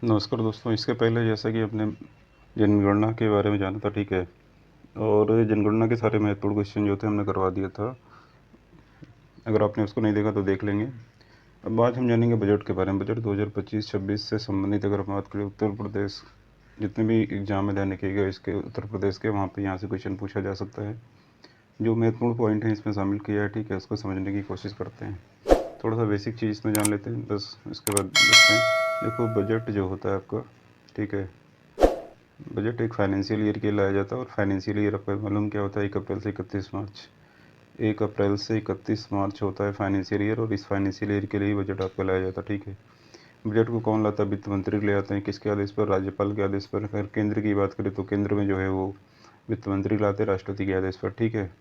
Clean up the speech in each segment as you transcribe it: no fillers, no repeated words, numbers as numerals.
नमस्कार दोस्तों। इसके पहले जैसा कि आपने जनगणना के बारे में जाना था, ठीक है, और जनगणना के सारे महत्वपूर्ण क्वेश्चन जो थे हमने करवा दिया था। अगर आपने उसको नहीं देखा तो देख लेंगे। अब आज हम जानेंगे बजट के बारे में। बजट 2025-26 से संबंधित अगर हम बात करें, उत्तर प्रदेश जितने भी एग्जाम में ध्यान रखिएगा इसके, उत्तर प्रदेश के, वहाँ पे यहाँ से क्वेश्चन पूछा जा सकता है। जो महत्वपूर्ण पॉइंट हैं इसमें शामिल किया है, ठीक है, उसको समझने की कोशिश करते हैं। थोड़ा सा बेसिक चीज़ इसमें जान लेते हैं, बस इसके बाद देखते हैं। देखो, बजट जो होता है आपका, ठीक है, बजट एक फाइनेंशियल ईयर के लिए लाया जाता है। और फाइनेंशियल ईयर आपको मालूम क्या होता है? 1 अप्रैल से 31 मार्च। 1 अप्रैल से 31 मार्च होता है फाइनेंशियल ईयर, और इस फाइनेंशियल ईयर के लिए बजट आपका लाया जाता है, ठीक है। बजट को कौन लाता है? वित्त मंत्री ले आते हैं। किसके आदेश पर? राज्यपाल के आदेश पर। अगर केंद्र की बात करें तो केंद्र में जो है वो वित्त मंत्री लाते हैं राष्ट्रपति के आदेश पर, ठीक है।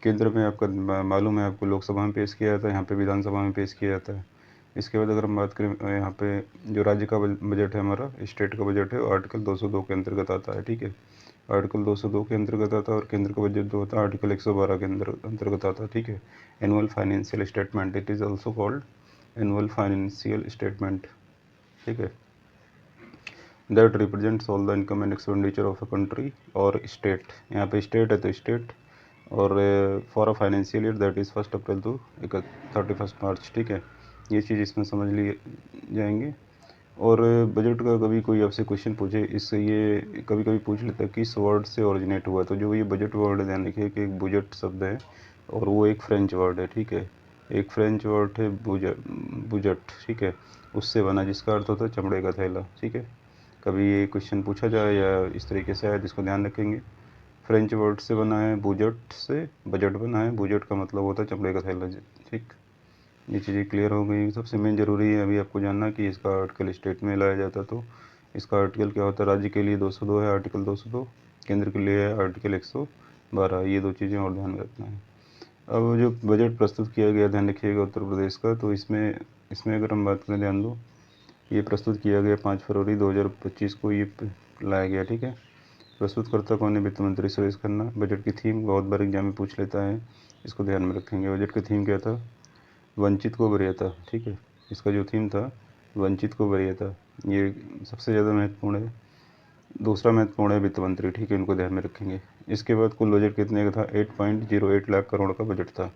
केंद्र में आपका मालूम है आपको, लोकसभा में पेश किया जाता है, यहाँ पे विधानसभा में पेश किया जाता है। इसके बाद अगर हम बात करें, यहाँ पे जो राज्य का बजट है, हमारा स्टेट का बजट है, आर्टिकल 202 के अंतर्गत आता है, ठीक है। आर्टिकल 202 के अंतर्गत आता है। और केंद्र का बजट जो होता है आर्टिकल 112 के अंतर्गत आता है, ठीक है। Annual financial statement, it is also called annual financial statement, ठीक है। That represents all the income and expenditure of a country और स्टेट। यहाँ पे स्टेट है तो स्टेट, और for a financial year that is 1 April to 31 March, ठीक है। ये चीज़ इसमें समझ लिए जाएंगे। और बजट का कभी कोई आपसे क्वेश्चन पूछे, इससे ये कभी कभी पूछ लेता है किस वर्ड से ओरिजिनेट हुआ। तो जो ये बजट वर्ड है, ध्यान रखिए कि एक बुजट शब्द है, और वो एक फ्रेंच वर्ड है, ठीक है। एक फ्रेंच वर्ड है बुजट, बुजट, ठीक है। उससे बना, जिसका अर्थ होता है चमड़े का थैला, ठीक है। कभी ये क्वेश्चन पूछा जाए या इस तरीके से आए, जिसको ध्यान रखेंगे। फ्रेंच वर्ड से बना है, बुजट से बजट बना है। बुजट का मतलब होता है चमड़े का थैला, ठीक। ये चीज़ें क्लियर हो गई। सबसे मेन ज़रूरी है अभी आपको जानना कि इसका आर्टिकल स्टेट में लाया जाता है, तो इसका आर्टिकल क्या होता है? राज्य के लिए 202 है, आर्टिकल 202। केंद्र के लिए है आर्टिकल 112। ये दो चीज़ें और ध्यान में रखना है। अब जो बजट प्रस्तुत किया गया, ध्यान रखिएगा, उत्तर प्रदेश का, तो इसमें इसमें अगर हम बात करें, ध्यान दो, ये प्रस्तुत किया गया 5 फरवरी 2025 को ये लाया गया, ठीक है। प्रस्तुतकर्ता कौन है? वित्त मंत्री सुरेश खन्ना। बजट की थीम बहुत बार एग्जाम में पूछ लेता है, इसको ध्यान में रखेंगे। बजट की थीम क्या था? वंचित को वरीयता, ठीक है। इसका जो थीम था, वंचित को वरीयता, ये सबसे ज़्यादा महत्वपूर्ण है। दूसरा महत्वपूर्ण है वित्त मंत्री, ठीक है, इनको ध्यान में रखेंगे। इसके बाद कुल बजट कितने का था? 8.08 लाख करोड़ का बजट था,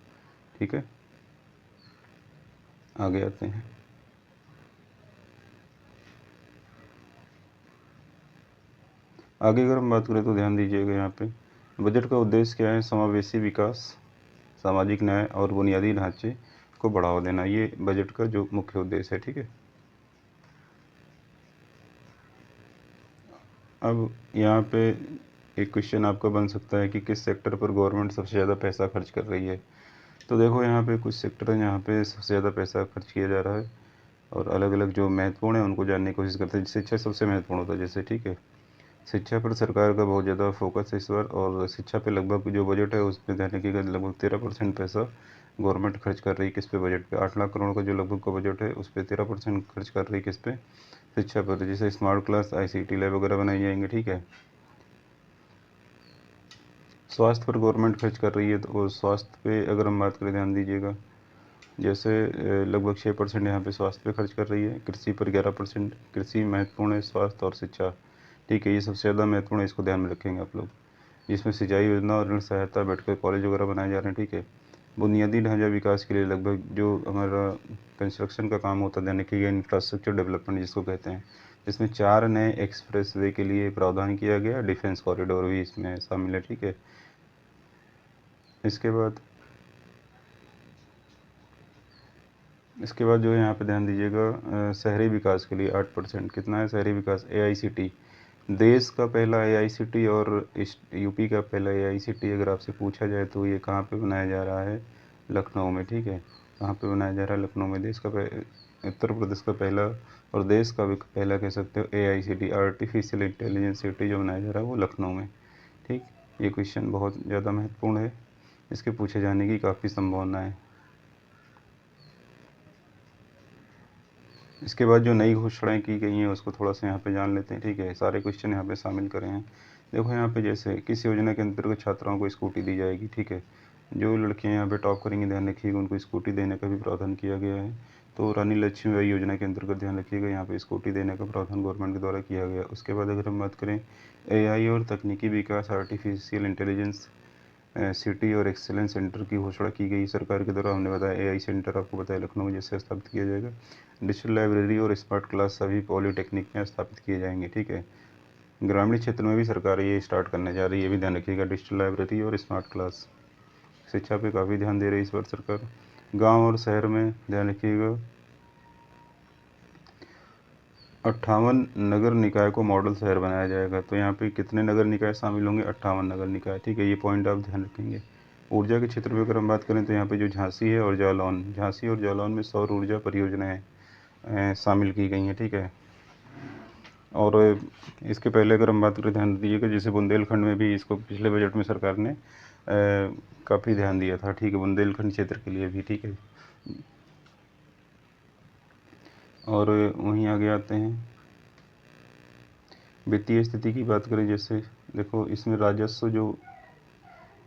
ठीक है। आगे आते हैं। आगे अगर हम बात करें तो ध्यान दीजिएगा, यहाँ पे बजट का उद्देश्य क्या है? समावेशी विकास, सामाजिक न्याय और बुनियादी ढांचे को बढ़ावा देना, ये बजट का जो मुख्य उद्देश्य है, ठीक है। अब यहाँ पे एक क्वेश्चन आपका बन सकता है कि किस सेक्टर पर गवर्नमेंट सबसे ज़्यादा पैसा खर्च कर रही है। तो देखो, यहाँ पे कुछ सेक्टर हैं जहाँ पे सबसे ज़्यादा पैसा खर्च किया जा रहा है, और अलग अलग जो महत्वपूर्ण है उनको जानने की कोशिश करते हैं। शिक्षा सबसे महत्वपूर्ण होता है जैसे, ठीक है। शिक्षा पर सरकार का बहुत ज़्यादा फोकस है इस बार, और शिक्षा पे लगभग जो बजट है उसमें ध्यान रखिएगा, लगभग 13% पैसा गवर्नमेंट खर्च कर रही है। किस पे? बजट पे। 8 लाख करोड़ का जो लगभग का बजट है, उस पर 13% खर्च कर रही है। किस पे? शिक्षा पर। जैसे स्मार्ट क्लास, ICT लैब वगैरह बनाई जाएंगे, ठीक है। स्वास्थ्य पर गवर्नमेंट खर्च कर रही है, तो स्वास्थ्य पे अगर हम बात करें, ध्यान दीजिएगा, जैसे लगभग 6% यहाँ पे स्वास्थ्य पे खर्च कर रही है। कृषि पर 11%। कृषि महत्वपूर्ण है, स्वास्थ्य और शिक्षा, ठीक है, ये सबसे ज़्यादा महत्वपूर्ण है, इसको ध्यान में रखेंगे आप लोग। जिसमें सिंचाई योजना और ऋण सहायता, बैठकर कॉलेज वगैरह बनाए जा रहे हैं, ठीक है। बुनियादी ढांचा विकास के लिए लगभग जो हमारा कंस्ट्रक्शन का काम होता है, यानी कि इंफ्रास्ट्रक्चर डेवलपमेंट जिसको कहते हैं, जिसमें 4 नए एक्सप्रेस वे के लिए प्रावधान किया गया। डिफेंस कॉरिडोर भी इसमें शामिल है, ठीक है। इसके बाद जो है यहाँ पे ध्यान दीजिएगा, शहरी विकास के लिए 8%। कितना है शहरी विकास? AICT, देश का पहला AICT, और यूपी का पहला AICT अगर आपसे पूछा जाए तो ये कहाँ पे बनाया जा रहा है? लखनऊ में, ठीक है। कहाँ पे बनाया जा रहा है? लखनऊ में। देश का उत्तर प्रदेश का पहला, और देश का भी पहला कह सकते हो, AICT, आर्टिफिशियल इंटेलिजेंस सिटी जो बनाया जा रहा है वो लखनऊ में, ठीक। ये क्वेश्चन बहुत ज़्यादा महत्वपूर्ण है, इसके पूछे जाने की काफ़ी संभावना है। इसके बाद जो नई घोषणाएं की गई हैं उसको थोड़ा सा यहाँ पे जान लेते हैं, ठीक है। सारे क्वेश्चन यहाँ पे शामिल करे हैं। देखो, यहाँ पे जैसे किस योजना के अंतर्गत छात्राओं को स्कूटी दी जाएगी, ठीक है। जो लड़कियाँ यहाँ पे टॉप करेंगी, ध्यान रखिएगा, उनको स्कूटी देने का भी प्रावधान किया गया है। तो रानी लक्ष्मीबाई योजना के अंतर्गत ध्यान रखिएगा यहाँ पे स्कूटी देने का प्रावधान गवर्नमेंट के द्वारा किया गया। उसके बाद अगर हम बात करें एआई और तकनीकी विकास आर्टिफिशियल इंटेलिजेंस सिटी और एक्सेलेंस सेंटर की घोषणा की गई सरकार के द्वारा। हमने बताया एआई सेंटर आपको बताया लखनऊ में जैसे स्थापित किया जाएगा। डिजिटल लाइब्रेरी और स्मार्ट क्लास सभी पॉलीटेक्निक में स्थापित किए जाएंगे। ठीक है, ग्रामीण क्षेत्र में भी सरकार ये स्टार्ट करने जा रही है, ये भी ध्यान रखिएगा। डिजिटल लाइब्रेरी और स्मार्ट क्लास शिक्षा पे काफ़ी ध्यान दे रही है इस बार सरकार। गांव और शहर में ध्यान रखिएगा 58 नगर निकाय को मॉडल शहर बनाया जाएगा। तो यहाँ पे कितने नगर निकाय शामिल होंगे? 58 नगर निकाय। ठीक है, ये पॉइंट आप ध्यान रखेंगे। ऊर्जा के क्षेत्र में अगर हम बात करें तो यहाँ पे जो झांसी है और जालौन में सौर ऊर्जा परियोजनाएं शामिल की गई हैं। ठीक है, और इसके पहले अगर हम बात करें ध्यान दीजिएगा जैसे बुंदेलखंड में भी इसको पिछले बजट में सरकार ने काफ़ी ध्यान दिया था। ठीक है, बुंदेलखंड क्षेत्र के लिए भी। ठीक है, और वहीं आगे आते हैं वित्तीय स्थिति की बात करें। जैसे देखो इसमें राजस्व जो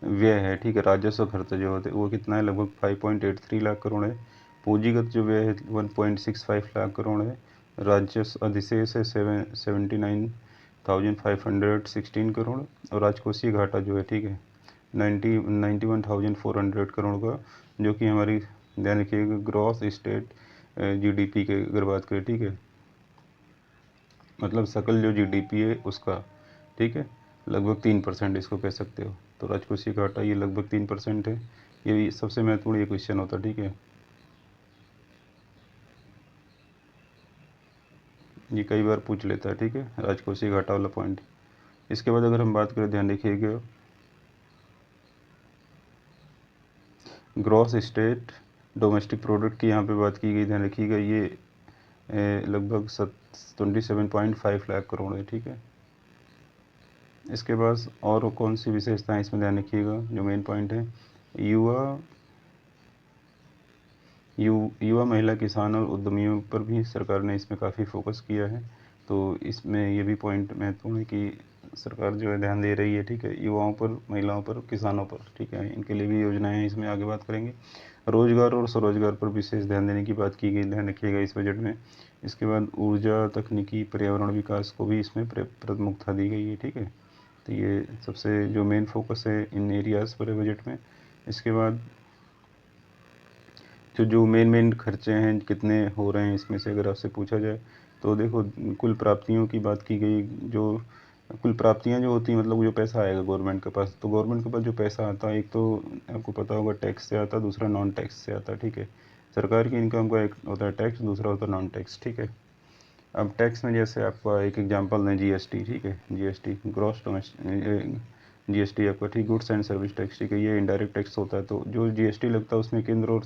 व्यय है, ठीक है, राजस्व खर्च जो होते हैं वो कितना है? लगभग 5.83 लाख करोड़ है। पूंजीगत जो व्यय है 1.65 लाख करोड़ है। राजस्व अधिशेष है 79,516 करोड़। और राजकोषीय घाटा जो है, ठीक है, 91,400 करोड़ का, जो कि हमारी ध्यान रखिएगा ग्रॉस स्टेट जीडीपी के अगर बात करें। ठीक है, मतलब सकल जो जीडीपी है उसका। ठीक है, लगभग 3% इसको कह सकते हो। तो राजकोषीय घाटा ये लगभग 3% है। ये सबसे महत्वपूर्ण ये क्वेश्चन होता है। ठीक है, ये कई बार पूछ लेता है। ठीक है, राजकोषीय घाटा वाला पॉइंट। इसके बाद अगर हम बात करें ध्यान रखिएगा ग्रॉस स्टेट डोमेस्टिक प्रोडक्ट की यहाँ पे बात की गई। ध्यान रखिएगा ये लगभग 27.5 लाख करोड़ है। ठीक है, इसके बाद और कौन सी विशेषताएं इसमें ध्यान रखिएगा जो मेन पॉइंट है? युवा महिला किसान और उद्यमियों पर भी सरकार ने इसमें काफ़ी फोकस किया है। तो इसमें ये भी पॉइंट महत्वपूर्ण है कि सरकार जो है ध्यान दे रही है। ठीक है, युवाओं पर, महिलाओं पर, किसानों पर। ठीक है, इनके लिए भी योजनाएं हैं, इसमें आगे बात करेंगे। रोजगार और स्वरोजगार पर विशेष ध्यान देने की बात की गई, ध्यान रखिएगा इस बजट में। इसके बाद ऊर्जा, तकनीकी, पर्यावरण विकास को भी इसमें प्रमुखता दी गई है। ठीक है, तो ये सबसे जो मेन फोकस है इन एरियाज़ पर है बजट में। इसके बाद जो मेन खर्चे हैं कितने हो रहे हैं इसमें से अगर आपसे पूछा जाए तो देखो कुल प्राप्तियों की बात की गई। जो कुल प्राप्तियां जो होती हैं मतलब जो पैसा आएगा गवर्नमेंट के पास, तो गवर्नमेंट के पास जो पैसा आता है एक तो आपको पता होगा टैक्स से आता है, दूसरा नॉन टैक्स से आता है। ठीक है, सरकार की इनकम का एक होता है टैक्स, दूसरा होता है नॉन टैक्स। ठीक है, अब टैक्स में जैसे आपका एक एग्जांपल दें जीएसटी। ठीक है, जीएसटी ग्रॉस डोमेस्टिक जीएसटी आपका, ठीक, गुड्स एंड सर्विस टैक्स। ठीक है, ये इनडायरेक्ट टैक्स होता है। तो जो जीएसटी लगता है उसमें केंद्र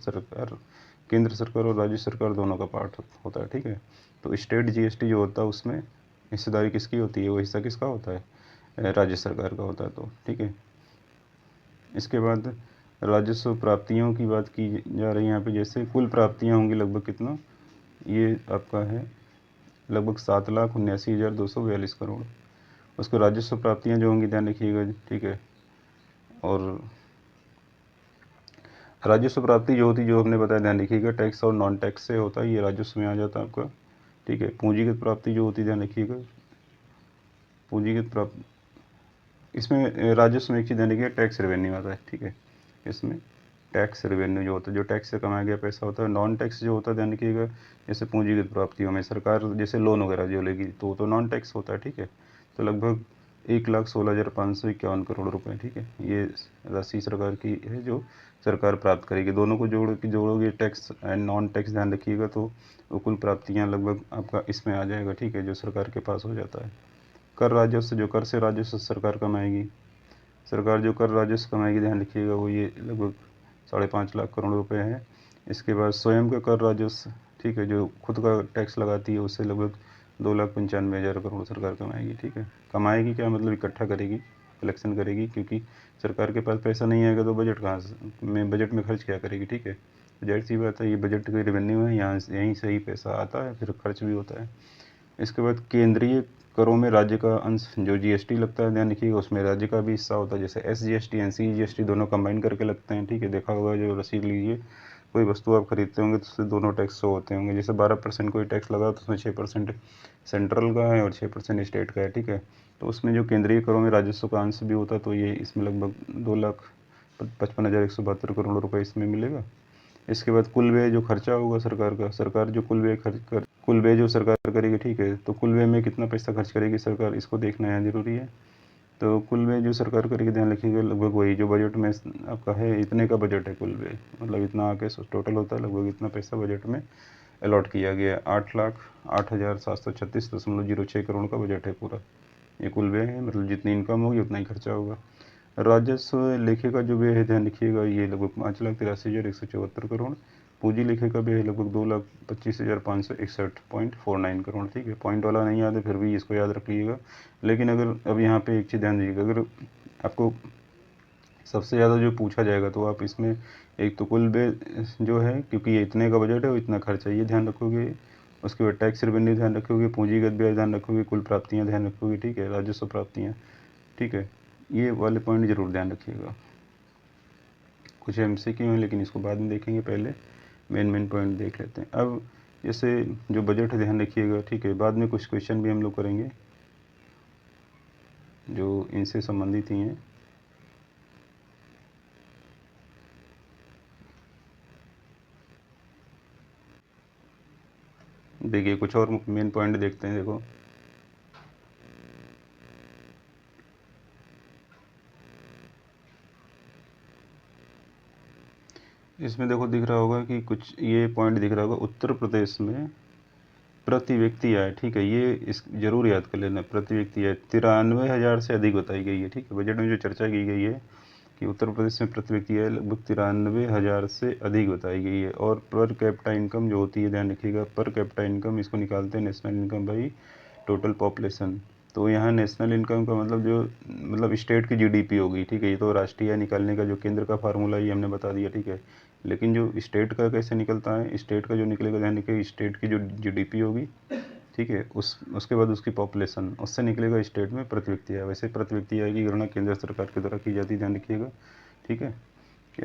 सरकार और राज्य सरकार दोनों का पार्ट होता है। ठीक है, तो स्टेट जीएसटी जो होता है उसमें हिस्सेदारी किसकी होती है? वो हिस्सा किसका होता है? राज्य सरकार का होता है। तो ठीक है, इसके बाद राजस्व प्राप्तियों की बात की जा रही है यहाँ पे। जैसे कुल प्राप्तियाँ होंगी लगभग कितना? ये आपका है लगभग 7,79,242 करोड़। उसको राजस्व प्राप्तियाँ जो होंगी ध्यान रखिएगा। ठीक है, और राजस्व प्राप्ति जो होती है जो हमने बताया ध्यान रखिएगा टैक्स और नॉन टैक्स से होता है, ये राजस्व में आ जाता है आपका। ठीक है, पूंजीगत प्राप्ति जो होती है ध्यान रखिएगा पूंजीगत प्राप्ति, इसमें राजस्व में एक चीज़ ध्यान रखिएगा टैक्स रेवेन्यू आता है। ठीक है, इसमें टैक्स रेवेन्यू जो होता है जो टैक्स से कमाया गया पैसा होता है। नॉन टैक्स जो होता है ध्यान रखिएगा जैसे पूंजीगत प्राप्तियों में सरकार जैसे लोन वगैरह जो लेगी तो नॉन टैक्स होता है। ठीक है, तो लगभग 1,16,551 करोड़ रुपए। ठीक है, ये राशि सरकार की है जो सरकार प्राप्त करेगी। दोनों को जोड़ोगे टैक्स एंड नॉन टैक्स ध्यान रखिएगा तो वो कुल प्राप्तियाँ लगभग आपका इसमें आ जाएगा। ठीक है, जो सरकार के पास हो जाता है। कर राजस्व, जो कर से राजस्व सरकार कमाएगी, सरकार जो कर राजस्व कमाएगी ध्यान रखिएगा वो ये लगभग 5.5 लाख करोड़ रुपए है। इसके बाद स्वयं का कर राजस्व, ठीक है, जो खुद का टैक्स लगाती है उससे लगभग 2,95,000 करोड़ सरकार कमाएगी। ठीक है, कमाएगी क्या मतलब इकट्ठा करेगी, कलेक्शन करेगी, क्योंकि सरकार के पास पैसा नहीं आएगा तो बजट में खर्च क्या करेगी। ठीक है, जाहिर सी बात है ये बजट का रेवेन्यू है, यहीं से ही पैसा आता है फिर खर्च भी होता है। इसके बाद केंद्रीय करों में राज्य का अंश जो जीएसटी लगता है ध्यान रखिएगा उसमें राज्य का भी हिस्सा होता है। जैसे एसजीएसटी एनसीजीएसटी दोनों कंबाइन करके लगते हैं। ठीक है, देखा होगा जो रसीद लीजिए कोई वस्तु आप खरीदते होंगे तो उससे दोनों टैक्स शो होते होंगे। जैसे 12% कोई टैक्स लगा तो उसमें 6% सेंट्रल का है और 6% स्टेट का है, ठीक है। तो उसमें जो केंद्रीय करों में राजस्व का अंश भी होता है, तो ये इसमें लगभग 2,55,172 करोड़ रुपए इसमें मिलेगा। इसके बाद कुल व्यय जो खर्चा होगा सरकार का, सरकार जो कुल व्यय कुल व्यय जो सरकार करेगी, ठीक है, तो कुल व्यय में कितना पैसा खर्च करेगी सरकार, इसको देखना यहाँ जरूरी है। तो कुल व्यय जो सरकार करेगी ध्यान रखिएगा, लगभग वही जो बजट में आपका है, इतने का बजट है कुल व्यय, मतलब इतना आके टोटल होता है, लगभग इतना पैसा बजट में अलॉट किया गया है। 8,08,736.06 करोड़ का बजट है पूरा, ये कुल व्यय है, मतलब जितनी इनकम होगी उतना ही खर्चा होगा। राजस्व लेखे का जो व्यय है ध्यान रखिएगा, ये लगभग 5,83,174 करोड़। पूंजी लेखे का व्यय है लगभग 2,25,561.49 करोड़, ठीक है। पॉइंट वाला नहीं याद है, फिर भी इसको याद रख लीजिएगा। लेकिन अगर अब यहाँ पे एक चीज़ ध्यान दीजिएगा, अगर आपको सबसे ज़्यादा जो पूछा जाएगा तो आप इसमें एक तो कुल व्यय जो है, क्योंकि ये इतने का बजट है और इतना खर्चा, ये ध्यान रखोगे। उसके बाद टैक्स रेवेन्यू ध्यान रखोगे, पूंजीगत व्यय ध्यान रखोगे, कुल प्राप्तियाँ ध्यान रखोगे, ठीक है, राजस्व प्राप्तियाँ, ठीक है। ये वाले पॉइंट जरूर ध्यान रखिएगा। कुछ MCQ हैं लेकिन इसको बाद में देखेंगे, पहले मेन पॉइंट देख लेते हैं। अब जैसे जो बजट है ध्यान रखिएगा, ठीक है, बाद में कुछ क्वेश्चन भी हम लोग करेंगे जो इनसे संबंधित ही हैं। देखिए कुछ और मेन पॉइंट देखते हैं। देखो इसमें देखो दिख रहा होगा कि कुछ ये पॉइंट दिख रहा होगा, उत्तर प्रदेश में प्रति व्यक्ति आय, ठीक है, ये इस जरूर याद कर लेना। प्रति व्यक्ति आय 93,000 से अधिक बताई गई है, ठीक है। बजट में जो चर्चा की गई है कि उत्तर प्रदेश में प्रति व्यक्ति आय लगभग 93,000 से अधिक बताई गई है। और पर कैपिटा इनकम जो होती है ध्यान रखिएगा, पर कैपिटा इनकम इसको निकालते हैं national income by total population. तो यहाँ नेशनल इनकम का मतलब जो मतलब स्टेट की GDP होगी, ठीक है। ये तो राष्ट्रीय आय निकालने का जो केंद्र का फार्मूला ये हमने बता दिया, ठीक है। लेकिन जो स्टेट का कैसे निकलता है, स्टेट का जो निकलेगा ध्यान रखिए, स्टेट की जो GDP होगी, ठीक है, उसके बाद उसकी पॉपुलेशन, उससे निकलेगा स्टेट में प्रति व्यक्ति आय। वैसे प्रति व्यक्ति आय की गणना केंद्र सरकार के द्वारा की जाती है, ध्यान रखिएगा, ठीक है।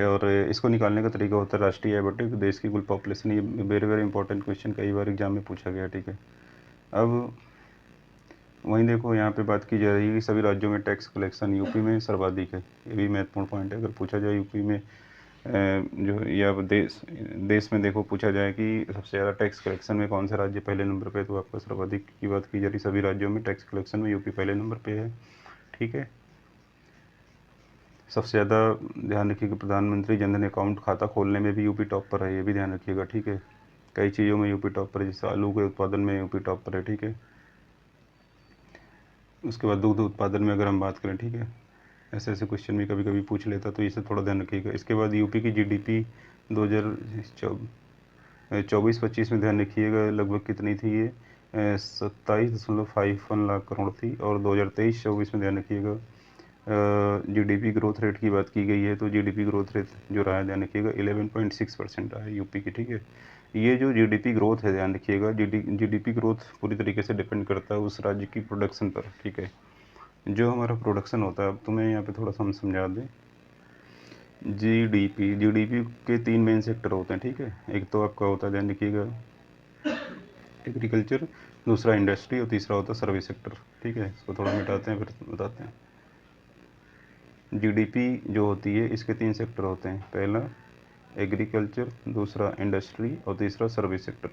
और इसको निकालने का तरीका होता है राष्ट्रीय आय बटे देश की कुल पॉपुलेशन। ये वेरी इंपॉर्टेंट क्वेश्चन कई बार एग्जाम में पूछा गया, ठीक है। अब वहीं देखो यहाँ पे बात की जा रही है कि सभी राज्यों में टैक्स कलेक्शन यूपी में सर्वाधिक है। ये भी महत्वपूर्ण पॉइंट है। अगर पूछा जाए यूपी में जो या देश में देखो पूछा जाए कि सबसे ज़्यादा टैक्स कलेक्शन में कौन सा राज्य पहले नंबर पे है, तो आपका सर्वाधिक की बात की जा रही, सभी राज्यों में टैक्स कलेक्शन में यूपी पहले नंबर पे है, ठीक है। सबसे ज़्यादा ध्यान रखिएगा प्रधानमंत्री जनधन अकाउंट खाता खोलने में भी यूपी टॉप पर है, ये भी ध्यान रखिएगा, ठीक है। कई चीज़ों में यूपी टॉप पर है, जैसे आलू के उत्पादन में यूपी टॉप पर है, ठीक है। उसके बाद दुग्ध उत्पादन में अगर हम बात करें, ठीक है, ऐसे ऐसे क्वेश्चन भी कभी कभी पूछ लेता, तो इसे थोड़ा ध्यान रखिएगा। इसके बाद यूपी की GDP 2024-25 में ध्यान रखिएगा लगभग कितनी थी, ये 27.51 लाख करोड़ थी। और 2023-24 में ध्यान रखिएगा GDP ग्रोथ रेट की बात की गई है, तो GDP ग्रोथ रेट जो रहा है ध्यान रखिएगा 11.6% रहा है यूपी की, ठीक है। ये जो GDP ग्रोथ है ध्यान रखिएगा, GDP ग्रोथ पूरी तरीके से डिपेंड करता है उस राज्य की प्रोडक्शन पर, ठीक है। जो हमारा प्रोडक्शन होता है, अब तुम्हें यहाँ पे थोड़ा सा हम समझा दें। GDP के 3 मेन सेक्टर होते हैं, ठीक है। एक तो आपका होता है ध्यान रखिएगा एग्रीकल्चर, दूसरा इंडस्ट्री और तीसरा होता है सर्विस सेक्टर, ठीक है। इसको थोड़ा मिटाते हैं फिर बताते हैं। GDP जो होती है इसके 3 सेक्टर होते हैं, पहला एग्रीकल्चर, दूसरा इंडस्ट्री और तीसरा सर्विस सेक्टर।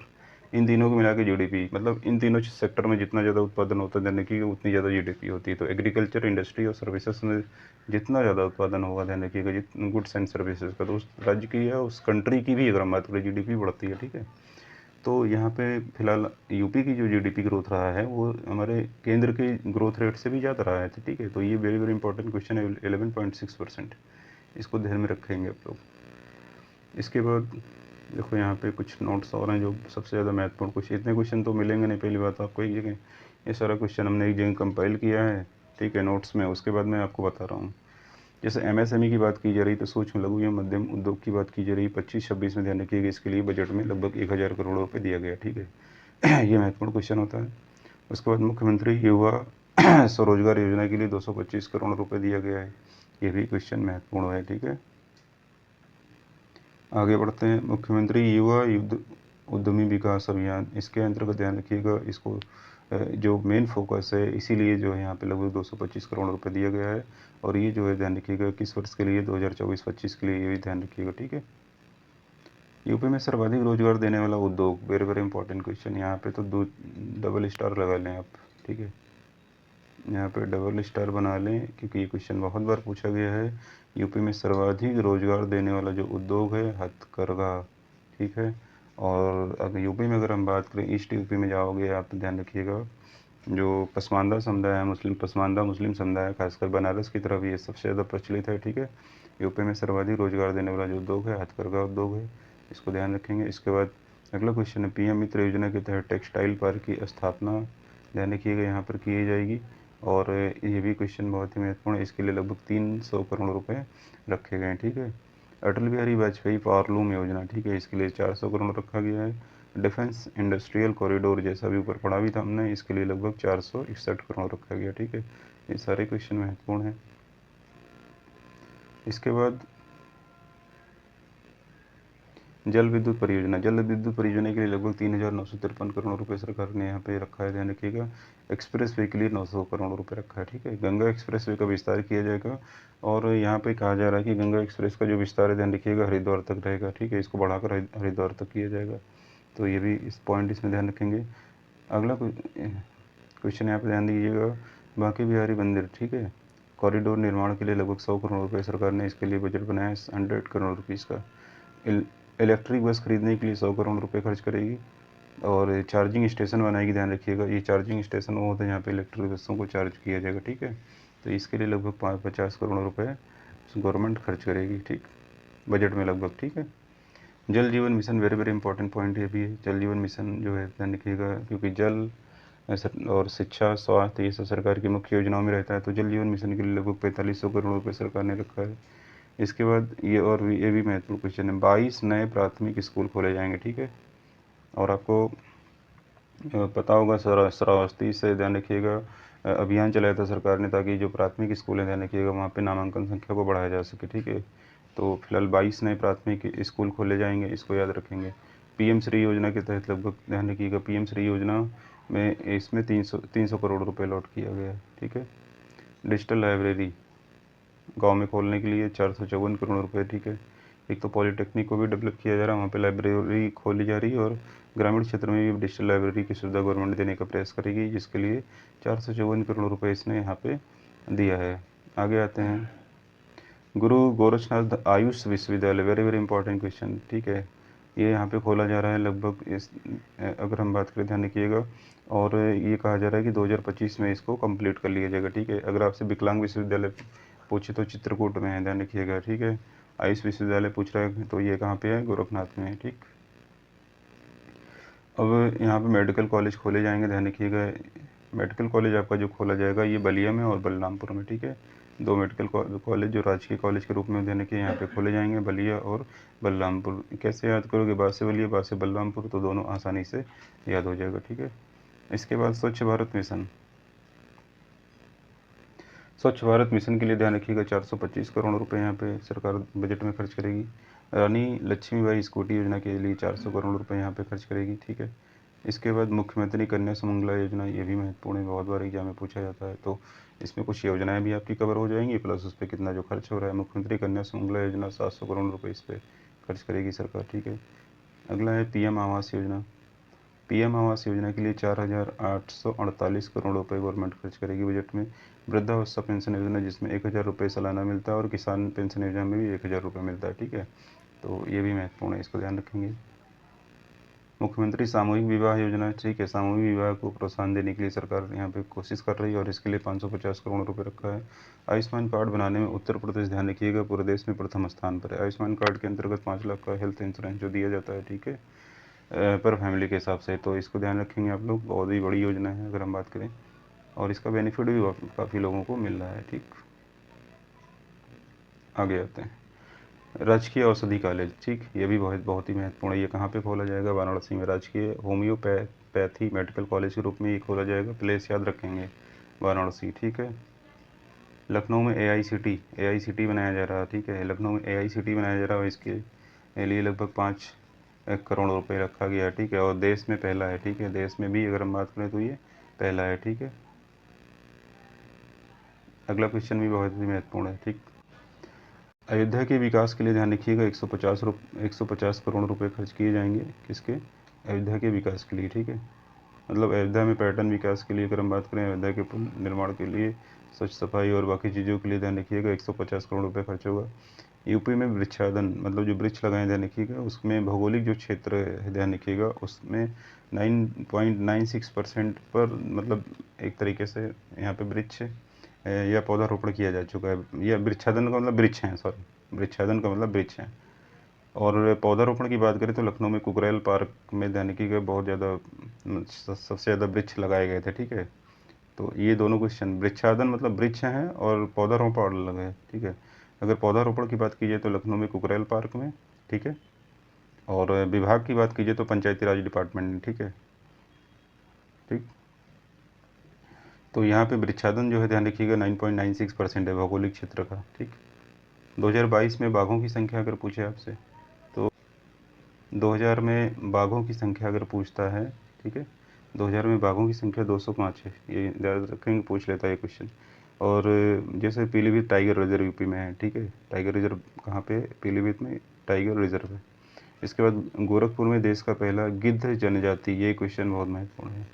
इन तीनों को मिला के GDP, मतलब इन तीनों सेक्टर में जितना ज़्यादा उत्पादन होता है ध्यान रखिएगा उतनी ज़्यादा GDP होती है। तो एग्रीकल्चर, इंडस्ट्री और सर्विसेज में जितना ज़्यादा उत्पादन होगा ध्यान रखिएगा, जितना गुड्स एंड सर्विसेज का, तो उस राज्य की या उस कंट्री की भी अगर हम बात करें GDP बढ़ती है, ठीक है। तो यहाँ पे फिलहाल यूपी की जो GDP ग्रोथ रहा है वो हमारे केंद्र के ग्रोथ रेट से भी ज़्यादा रहा है, ठीक है। तो ये वेरी इंपॉर्टेंट क्वेश्चन है, 11.6%, इसको ध्यान में रखेंगे आप लोग। इसके बाद देखो यहाँ पे कुछ नोट्स और हैं जो सबसे ज़्यादा महत्वपूर्ण क्वेश्चन, इतने क्वेश्चन तो मिलेंगे नहीं, पहली बात आपको एक जगह, ये सारा क्वेश्चन हमने एक जगह कंपाइल किया है, ठीक है, नोट्स में। उसके बाद मैं आपको बता रहा हूँ। जैसे MSME की बात की जा रही, तो सूक्ष्म लघु एवं मध्यम उद्योग की बात की जा रही, 25-26 में ध्यान रखिएगा, इसके लिए बजट में लगभग 1,000 करोड़ रुपये दिया गया, ठीक है। ये महत्वपूर्ण क्वेश्चन होता है। उसके बाद मुख्यमंत्री युवा स्वरोजगार योजना के लिए 225 करोड़ रुपये दिया गया है, ये भी क्वेश्चन महत्वपूर्ण है, ठीक है। आगे बढ़ते हैं। मुख्यमंत्री युवा युद्ध उद्यमी विकास अभियान, इसके अंतर्गत ध्यान रखिएगा इसको जो मेन फोकस है, इसीलिए जो है यहाँ पे लगभग 225 करोड़ रुपए दिया गया है। और ये जो है ध्यान रखिएगा किस वर्ष के लिए, 2024-25 के लिए, ये भी ध्यान रखिएगा, ठीक है। यूपी में सर्वाधिक रोजगार देने वाला उद्योग, वेरी वेरी इंपॉर्टेंट क्वेश्चन। यहाँ पे तो दो डबल स्टार लगा लें आप, ठीक है, यहाँ पे डबल स्टार बना लें क्योंकि ये क्वेश्चन बहुत बार पूछा गया है। यूपी में सर्वाधिक रोजगार देने वाला जो उद्योग है, हथकरघा, ठीक है। और अगर यूपी में अगर हम बात करें, ईस्ट यूपी में जाओगे आप तो ध्यान रखिएगा जो पसमानदा समुदाय है, पसमानदा मुस्लिम समुदाय है, खासकर बनारस की तरफ ये सबसे ज़्यादा प्रचलित है, ठीक है। यूपी में सर्वाधिक रोजगार देने वाला जो उद्योग है, हथकरघा उद्योग है, इसको ध्यान रखेंगे। इसके बाद अगला क्वेश्चन है, पीएम मित्र योजना के तहत टेक्सटाइल पार्क की स्थापना ध्यान रखिएगा यहाँ पर की जाएगी। और ये भी क्वेश्चन बहुत ही महत्वपूर्ण है, इसके लिए लगभग 300 करोड़ रुपए रखे गए हैं, ठीक है। अटल बिहारी वाजपेयी पावरलूम योजना, ठीक है, इसके लिए 400 करोड़ रखा गया है। डिफेंस इंडस्ट्रियल कॉरिडोर, जैसा भी ऊपर पढ़ा भी था हमने, इसके लिए लगभग 461 करोड़ रखा गया, ठीक है। ये सारे क्वेश्चन महत्वपूर्ण हैं। इसके बाद जल विद्युत परियोजना, जल विद्युत परियोजना के लिए लगभग 3,953 करोड़ रुपए सरकार ने यहाँ पे रखा है, ध्यान रखिएगा। एक्सप्रेस वे के लिए 900 करोड़ रुपए रखा है, ठीक है। गंगा एक्सप्रेस वे का विस्तार किया जाएगा और यहाँ पे कहा जा रहा है कि गंगा एक्सप्रेस का जो विस्तार है, ध्यान रखिएगा, हरिद्वार तक रहेगा, ठीक है। इसको बढ़ाकर हरिद्वार तक किया जाएगा, तो ये भी इस पॉइंट इसमें ध्यान रखेंगे। अगला क्वेश्चन यहाँ पे ध्यान दीजिएगा, बांके बिहारी मंदिर, ठीक है, कॉरिडोर निर्माण के लिए लगभग 100 करोड़ रुपए सरकार ने इसके लिए बजट बनाया है, 100 करोड़ रुपीज़ का। इलेक्ट्रिक बस खरीदने के लिए 100 करोड़ रुपए खर्च करेगी और चार्जिंग स्टेशन बनाएगी, ध्यान रखिएगा। ये चार्जिंग स्टेशन वो होता है जहाँ पे इलेक्ट्रिक बसों को चार्ज किया जाएगा, ठीक है। तो इसके लिए लगभग 50 करोड़ रुपए गवर्नमेंट खर्च करेगी, ठीक, बजट में लगभग, ठीक है। जल जीवन mission, very very important point ये भी है। जल जीवन मिशन जो है ध्यान रखिएगा, क्योंकि जल और शिक्षा, स्वास्थ्य, ये सब सरकार की मुख्य योजनाओं में रहता है। तो जल जीवन मिशन के लिए लगभग 4500 करोड़ रुपए सरकार ने रखा है। इसके बाद ये और भी, ये भी महत्वपूर्ण क्वेश्चन है, 22 नए प्राथमिक स्कूल खोले जाएंगे, ठीक है। और आपको पता होगा श्रावस्ती से ध्यान रखिएगा अभियान चलाया था सरकार ने, ताकि जो प्राथमिक स्कूल हैं, ध्यान रखिएगा, वहाँ पे नामांकन संख्या को बढ़ाया जा सके, ठीक है। तो फिलहाल 22 नए प्राथमिक स्कूल खोले जाएंगे, इसको याद रखेंगे। पीएम श्री योजना के तहत लगभग ध्यान रखिएगा, पीएम श्री योजना में इसमें 300 करोड़ रुपए अलॉट किया गया है, ठीक है। डिजिटल लाइब्रेरी गांव में खोलने के लिए 454 करोड़ रुपए, ठीक है। एक तो पॉलिटेक्निक को भी डेवलप किया जा रहा है, वहाँ पे लाइब्रेरी खोली जा रही है, और ग्रामीण क्षेत्र में भी डिजिटल लाइब्रेरी की सुविधा गवर्नमेंट देने का प्रयास करेगी, जिसके लिए 454 करोड़ रुपए इसने यहाँ पे दिया है। आगे आते हैं, गुरु गोरक्षनाथ आयुष विश्वविद्यालय, वेरी वेरी इंपॉर्टेंट क्वेश्चन, ठीक है। ये यहाँ पे खोला जा रहा है लगभग इस, अगर हम बात करें, ध्यान रखिएगा, और ये कहा जा रहा है कि 2025 में इसको कंप्लीट कर लिया जाएगा, ठीक है। अगर आपसे विकलांग विश्वविद्यालय पूछे तो चित्रकूट में है, ध्यान रखिएगा, ठीक है। आयुष विश्वविद्यालय पूछ रहा है तो ये कहाँ पे है, गोरखनाथ में है, ठीक। अब यहाँ पे मेडिकल कॉलेज खोले जाएंगे, ध्यान रखिएगा। मेडिकल कॉलेज आपका जो खोला जाएगा ये बलिया में और बलरामपुर में, ठीक है। दो मेडिकल कॉलेज जो राजकीय कॉलेज के रूप में ध्यान रखिए यहाँ पे खोले जाएंगे, बलिया और बलरामपुर। कैसे याद करोगे, बात से बलिया, बात से बलरामपुर, तो दोनों आसानी से याद हो जाएगा, ठीक है। इसके बाद स्वच्छ भारत मिशन, स्वच्छ भारत मिशन के लिए ध्यान रखिएगा 425 करोड़ रुपए यहाँ पे सरकार बजट में खर्च करेगी। रानी लक्ष्मीबाई स्कूटी योजना के लिए 400 करोड़ रुपए यहाँ पे खर्च करेगी, ठीक है। इसके बाद मुख्यमंत्री कन्या सुमंगला योजना, ये भी महत्वपूर्ण है, बहुत बार एग्जाम में पूछा जाता है। तो इसमें कुछ योजनाएं भी आपकी कवर हो जाएंगी, प्लस उस पर कितना जो खर्च हो रहा है। मुख्यमंत्री कन्या सुमंगला योजना 700 करोड़ रुपये इस पर खर्च करेगी सरकार, ठीक है। अगला है पीएम आवास योजना। पीएम आवास योजना के लिए 4,848 करोड़ रुपए गवर्नमेंट खर्च करेगी बजट में। वृद्धावस्था पेंशन योजना, जिसमें 1,000 रुपये सालाना मिलता है, और किसान पेंशन योजना में भी 1,000 रुपये मिलता है, ठीक है। तो ये भी महत्वपूर्ण है, इसको ध्यान रखेंगे। मुख्यमंत्री सामूहिक विवाह योजना, ठीक है, सामूहिक विवाह को प्रोत्साहन देने के लिए सरकार यहाँ पे कोशिश कर रही है, और इसके लिए 550 करोड़ रुपए रखा है। आयुष्मान कार्ड बनाने में उत्तर प्रदेश, ध्यान रखिएगा, पूरे देश में प्रथम स्थान पर है। आयुष्मान कार्ड के अंतर्गत 5 लाख का हेल्थ इंश्योरेंस जो दिया जाता है, ठीक है, पर फैमिली के हिसाब से। तो इसको ध्यान रखेंगे आप लोग, बहुत ही बड़ी योजना है अगर हम बात करें, और इसका बेनिफिट भी काफ़ी लोगों को मिल रहा है, ठीक। आगे आते हैं, राजकीय औषधि कॉलेज, ठीक, ये भी बहुत बहुत ही महत्वपूर्ण है। ये कहाँ पे खोला जाएगा, वाराणसी में, राजकीय होम्योपैथी मेडिकल कॉलेज के रूप में ये खोला जाएगा, प्लेस याद रखेंगे, वाराणसी, ठीक है। लखनऊ में एआईसीटी बनाया जा रहा है, ठीक है, लखनऊ में एआईसीटी बनाया जा रहा है, इसके के लिए लगभग 5 करोड़ रुपए रखा गया है, ठीक है, और देश में पहला है, ठीक है, देश में भी अगर हम बात करें तो ये पहला है, ठीक है। अगला क्वेश्चन भी बहुत ही महत्वपूर्ण है, ठीक। अयोध्या के विकास के लिए ध्यान रखिएगा 150 करोड़ रुपए खर्च किए जाएंगे, किसके? अयोध्या के विकास के लिए, ठीक है। मतलब अयोध्या में पर्यटन विकास के लिए अगर हम बात करें, अयोध्या के पुल निर्माण के लिए, स्वच्छ सफाई और बाकी चीज़ों के लिए ध्यान रखिएगा 150 करोड़ रुपए खर्च होगा। यूपी में वृक्षादन, मतलब जो वृक्ष लगाए ध्यान रखिएगा, उसमें भौगोलिक जो क्षेत्र है ध्यान रखिएगा, उसमें 9.96% पर मतलब एक तरीके से यहाँ पे वृक्ष या पौधारोपण किया जा चुका है। या वृक्षादन का मतलब वृक्ष हैं, सॉरी, वृक्षादन का मतलब वृक्ष हैं। और पौधारोपण की बात करें तो लखनऊ में कुकरेल पार्क में ध्यान रखिएगा बहुत ज़्यादा, सबसे ज़्यादा वृक्ष लगाए गए थे, ठीक है। तो ये दोनों क्वेश्चन, वृक्षादन मतलब वृक्ष हैं और पौधारोपण अलग है, ठीक है। अगर पौधारोपण की बात कीजिए तो लखनऊ में कुकरेल पार्क में, ठीक है। और विभाग की बात कीजिए तो पंचायती राज डिपार्टमेंट में, ठीक है, ठीक। तो यहाँ पे वृक्षादन जो है ध्यान रखिएगा 9.96% है भौगोलिक क्षेत्र का, ठीक। 2022 में बाघों की संख्या अगर पूछे आपसे, तो 2000 में बाघों की संख्या अगर पूछता है, ठीक है, 2000 में बाघों की संख्या 205 है, ये याद रखेंगे, पूछ लेता है ये क्वेश्चन। और जैसे पीलीभीत टाइगर रिजर्व यूपी में है, ठीक है, टाइगर रिजर्व कहाँ पे? पीलीभीत में टाइगर रिजर्व है। इसके बाद गोरखपुर में देश का पहला गिद्ध जनजाति, ये क्वेश्चन बहुत महत्वपूर्ण है,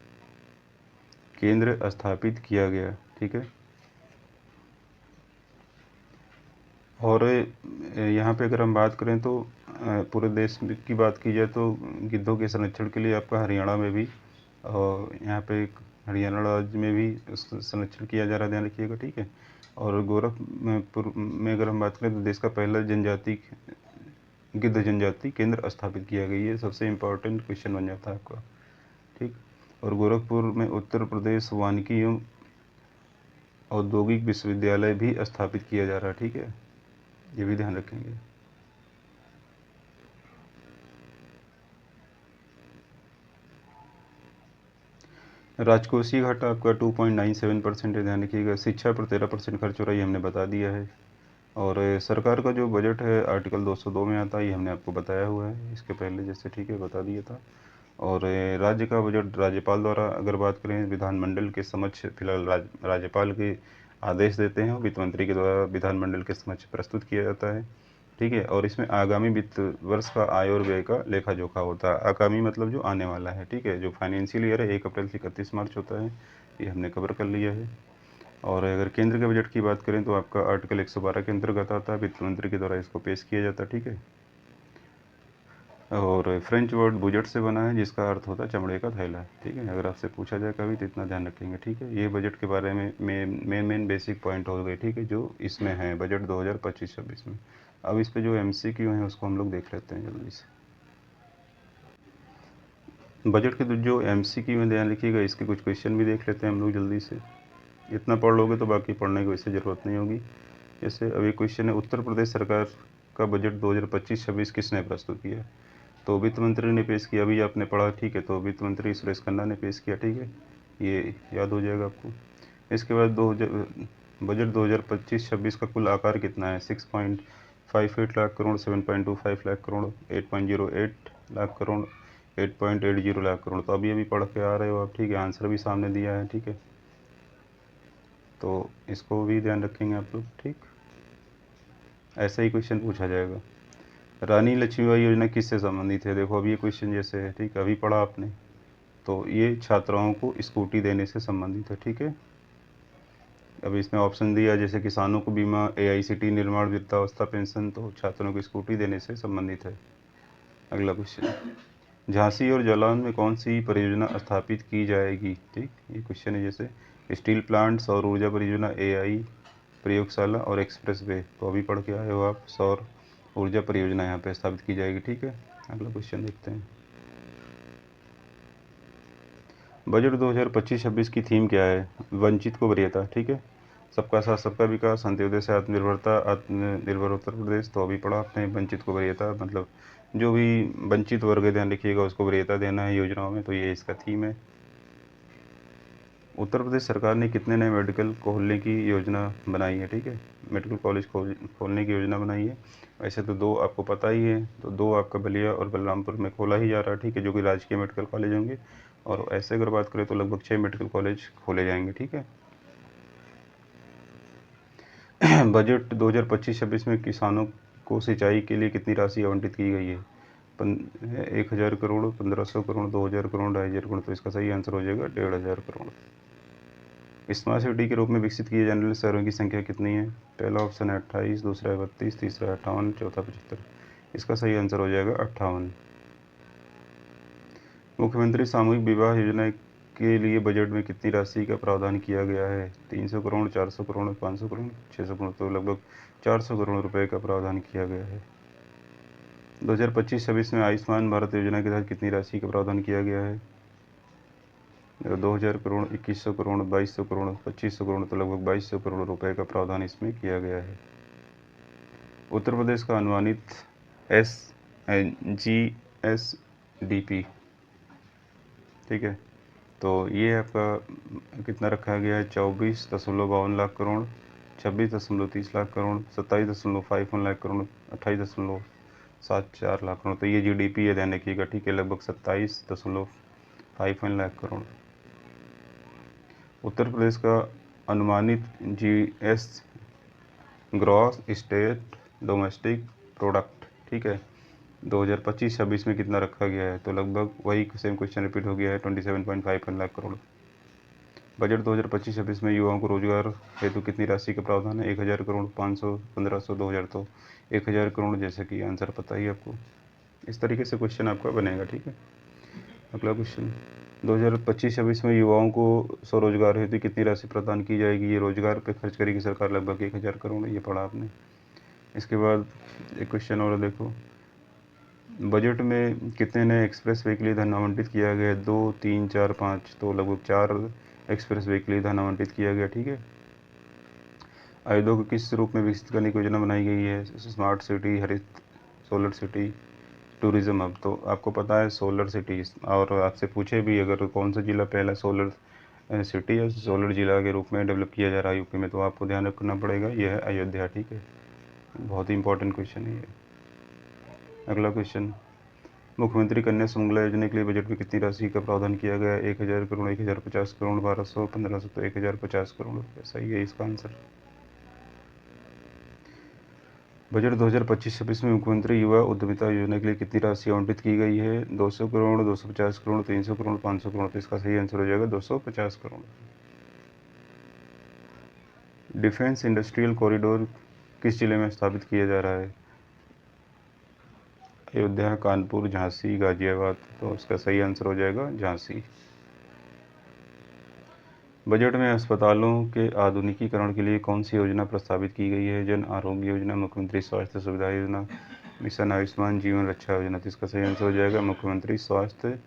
केंद्र स्थापित किया गया, ठीक है। और यहाँ पे अगर हम बात करें तो पूरे देश की बात की जाए तो गिद्धों के संरक्षण के लिए आपका हरियाणा में भी, और यहाँ पे एक हरियाणा राज्य में भी उसका संरक्षण किया जा रहा है, ध्यान रखिएगा, ठीक है। और गोरखपुर में अगर हम बात करें तो देश का पहला जनजाति गिद्ध जनजाति केंद्र स्थापित किया गया, ये सबसे इम्पोर्टेंट क्वेश्चन बन जाता है आपका, ठीक। और गोरखपुर में उत्तर प्रदेश वानिकी एवं औद्योगिक विश्वविद्यालय भी स्थापित किया जा रहा है, ठीक है, ये भी ध्यान रखेंगे। राजकोषीय घाटा आपका 2.97% है, ध्यान रखिएगा। शिक्षा पर 13% खर्च हो रहा है, ये हमने बता दिया है। और सरकार का जो बजट है आर्टिकल 202 में आता है, ये हमने आपको बताया हुआ है इसके पहले, जैसे, ठीक है, बता दिया था। और राज्य का बजट राज्यपाल द्वारा अगर बात करें विधानमंडल के समक्ष फिलहाल राज्यपाल के आदेश देते हैं और वित्त मंत्री के द्वारा विधानमंडल के समक्ष प्रस्तुत किया जाता है, ठीक है। और इसमें आगामी वित्त वर्ष का आय और व्यय का लेखा जोखा होता है। आगामी मतलब जो आने वाला है, ठीक है, जो फाइनेंशियल ईयर है 1 अप्रैल से 31 मार्च होता है, ये हमने कवर कर लिया है। और अगर केंद्र के बजट की बात करें तो आपका आर्टिकल 112 के अंतर्गत आता है, वित्त मंत्री के द्वारा इसको पेश किया जाता है, ठीक है। और फ्रेंच वर्ड बुजेट से बना है, जिसका अर्थ होता है चमड़े का थैला, ठीक है। अगर आपसे पूछा जाए कभी तो इतना ध्यान रखेंगे, ठीक है। ये बजट के बारे में मेन बेसिक पॉइंट हो गए, ठीक है, जो इसमें है बजट 2025-26 में। अब इस पे जो MCQ हैं उसको हम लोग देख लेते हैं जल्दी से। बजट के जो MCQ में ध्यान रखिएगा, इसके कुछ क्वेश्चन भी देख लेते हैं हम लोग जल्दी से। इतना पढ़ लोगे तो बाकी पढ़ने की वैसे ज़रूरत नहीं होगी। जैसे अभी क्वेश्चन है, उत्तर प्रदेश सरकार का बजट 2025-26 किसने प्रस्तुत किया? तो वित्त मंत्री ने पेश किया, अभी आपने पढ़ा, ठीक है, तो वित्त मंत्री सुरेश खन्ना ने पेश किया, ठीक है, ये याद हो जाएगा आपको। इसके बाद बजट 2025-26 का कुल आकार कितना है? 6.58 लाख करोड़, 7.25 लाख करोड़, 8.08 लाख करोड़, 8.80 लाख करोड़। तो अभी अभी पढ़ के आ रहे हो आप, ठीक है, आंसर भी सामने दिया है, ठीक है, तो इसको भी ध्यान रखेंगे आप लोग, ठीक। ऐसा ही क्वेश्चन पूछा जाएगा। रानी लक्ष्मीबाई योजना किससे संबंधित है? देखो, अभी ये क्वेश्चन जैसे है, ठीक, अभी पढ़ा आपने, तो ये छात्राओं को स्कूटी देने से संबंधित है, ठीक है। अभी इसमें ऑप्शन दिया, जैसे किसानों को बीमा, AICT निर्माण, वृद्धावस्था पेंशन, तो छात्रों को स्कूटी देने से संबंधित है। अगला क्वेश्चन, झांसी और जालौन में कौन सी परियोजना स्थापित की जाएगी? ठीक, ये क्वेश्चन है, जैसे स्टील प्लांट, सौर ऊर्जा परियोजना, AI प्रयोगशाला और एक्सप्रेस वे। तो अभी पढ़ के आए हो आप, सौर ऊर्जा परियोजना यहाँ पे स्थापित की जाएगी, ठीक है। अगला क्वेश्चन देखते हैं। बजट 2025-26 की थीम क्या है? वंचित को वरीयता, ठीक है, सबका साथ सबका विकास, अंत्योदय से आत्मनिर्भरता, आत्मनिर्भर उत्तर प्रदेश। तो अभी पढ़ा आपने, वंचित को वरीयता मतलब जो भी वंचित वर्ग है ध्यान रखिएगा, उसको वरीयता देना है योजनाओं में, तो ये इसका थीम है। उत्तर प्रदेश सरकार ने कितने नए मेडिकल खोलने की योजना बनाई है, ठीक है, मेडिकल कॉलेज खोलने की योजना बनाई है। वैसे तो 2 आपको पता ही है, तो 2 आपका बलिया और बलरामपुर में खोला ही जा रहा है, ठीक है, जो कि राजकीय मेडिकल कॉलेज होंगे। और ऐसे अगर बात करें तो लगभग 6 मेडिकल कॉलेज खोले जाएंगे, ठीक है। बजट 2025-26 में किसानों को सिंचाई के लिए कितनी राशि आवंटित की गई है? 1000 करोड़, 1500 करोड़, 2000 करोड़, 2500 करोड़। तो इसका सही आंसर हो जाएगा 1500 करोड़। स्मार्ट सिटी के रूप में विकसित किए जाने वाले शहरों की संख्या कितनी है? पहला ऑप्शन है 28, दूसरा है 32, तीसरा है 58, चौथा 75। इसका सही आंसर हो जाएगा 58। मुख्यमंत्री सामूहिक विवाह योजना के लिए बजट में कितनी राशि का प्रावधान किया गया है? 300 करोड़, 400 करोड़, 500 करोड़, 600 करोड़। तो लगभग 400 करोड़ रुपए का प्रावधान किया गया है। 2025-26 में आयुष्मान भारत योजना के तहत कितनी राशि का प्रावधान किया गया है? 2000 करोड़, 2100 करोड़, 2200 करोड़, 2500 करोड़। तो लगभग 2200 करोड़ रुपए का प्रावधान इसमें किया गया है। उत्तर प्रदेश का अनुमानित GSDP, ठीक है, तो ये आपका कितना रखा गया है? 24.52 लाख करोड़, 26.30 लाख करोड़, 27.51 लाख करोड़, 28.74 लाख करोड़। तो ये GDP है, ध्यान रखिएगा, ठीक है, लगभग 27.51 लाख करोड़। उत्तर प्रदेश का अनुमानित GS gross state domestic product, ठीक है, 2025-26 में कितना रखा गया है? तो लगभग वही सेम क्वेश्चन रिपीट हो गया है, 27.51 लाख करोड़। बजट 2025-26 में युवाओं को रोजगार हेतु कितनी राशि का प्रावधान है? 1000 करोड़, 500, 1500, 2000। तो 1000 करोड़, जैसे कि आंसर पता ही आपको। इस तरीके से क्वेश्चन आपका बनेगा, ठीक है। अगला क्वेश्चन, 2025-26 में युवाओं को स्वरोजगार हेतु कितनी राशि प्रदान की जाएगी? ये रोजगार पे खर्च करेगी सरकार लगभग 1000 करोड़, ये पढ़ा आपने। इसके बाद एक क्वेश्चन और देखो, बजट में कितने नए एक्सप्रेस वे के लिए धन आवंटित किया गया है? 2, 3, 4, 5। तो लगभग 4 एक्सप्रेस वे के लिए धन आवंटित किया गया, ठीक है। अयोध्या को किस रूप में विकसित करने की योजना बनाई गई है? स्मार्ट सिटी, हरित, सोलर सिटी, टूरिज्म हब। तो आपको पता है सोलर सिटी, और आपसे पूछे भी अगर कौन सा जिला पहला सोलर सिटी या सोलर जिला के रूप में डेवलप किया जा रहा है यूपी में, तो आपको ध्यान रखना पड़ेगा, यह है अयोध्या, ठीक है। बहुत ही इंपॉर्टेंट क्वेश्चन है ये। अगला क्वेश्चन, मुख्यमंत्री कन्या सुमंगला योजना के लिए बजट में कितनी राशि का प्रावधान किया गया है? 1000 करोड़, 1050 करोड़, 1200, 1500। तो 1050 करोड़ सही है इसका आंसर। बजट 2025-26 में मुख्यमंत्री युवा उद्यमिता योजना के लिए कितनी राशि आवंटित की गई है? 200 करोड़, 250 करोड़, 300 करोड़, 500 करोड़। तो इसका सही आंसर हो जाएगा 250 करोड़। डिफेंस इंडस्ट्रियल कॉरिडोर किस जिले में स्थापित किया जा रहा है? अयोध्या, कानपुर, झांसी, गाजियाबाद। तो इसका सही आंसर हो जाएगा झांसी। बजट में अस्पतालों के आधुनिकीकरण के लिए कौन सी योजना प्रस्तावित की गई है? जन आरोग्य योजना, मुख्यमंत्री स्वास्थ्य सुविधा योजना, मिशन आयुष्मान, जीवन रक्षा योजना। तो इसका सही आंसर हो जाएगा मुख्यमंत्री स्वास्थ्य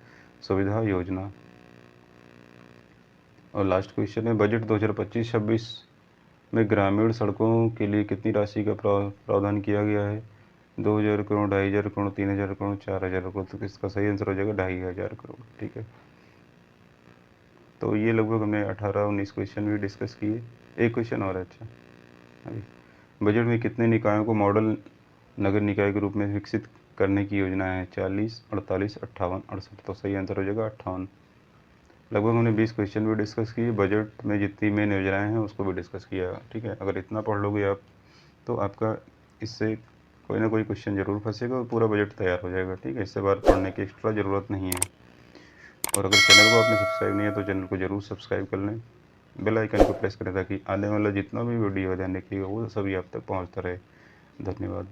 सुविधा योजना। और लास्ट क्वेश्चन है, बजट 2025-26 में ग्रामीण सड़कों के लिए कितनी राशि का प्रावधान किया गया है? 2000 करोड़, 2500 करोड़, 3000 करोड़, 4000 करोड़। तो इसका सही आंसर हो जाएगा 2500 करोड़, ठीक है। तो ये लगभग हमने 18-19 क्वेश्चन भी डिस्कस किए। एक क्वेश्चन और है, अच्छा, अभी बजट में कितने निकायों को मॉडल नगर निकाय के रूप में विकसित करने की योजना है? 40, 48, 58, 68। तो सही आंसर हो जाएगा 58। लगभग हमने 20 क्वेश्चन भी डिस्कस किए, बजट में जितनी मेन योजनाएं हैं उसको भी डिस्कस किया, ठीक है। अगर इतना पढ़ लोगे आप तो आपका इससे कोई ना कोई क्वेश्चन जरूर फंसेगा और पूरा बजट तैयार हो जाएगा, ठीक है। इससे बार पढ़ने की एक्स्ट्रा ज़रूरत नहीं है। और अगर चैनल को आपने सब्सक्राइब नहीं है तो चैनल को जरूर सब्सक्राइब कर लें, बेल आइकन को प्रेस करें ताकि आने वाला जितना भी वीडियो ध्यान रखिएगा वो सभी आप तक पहुंचता रहे। धन्यवाद।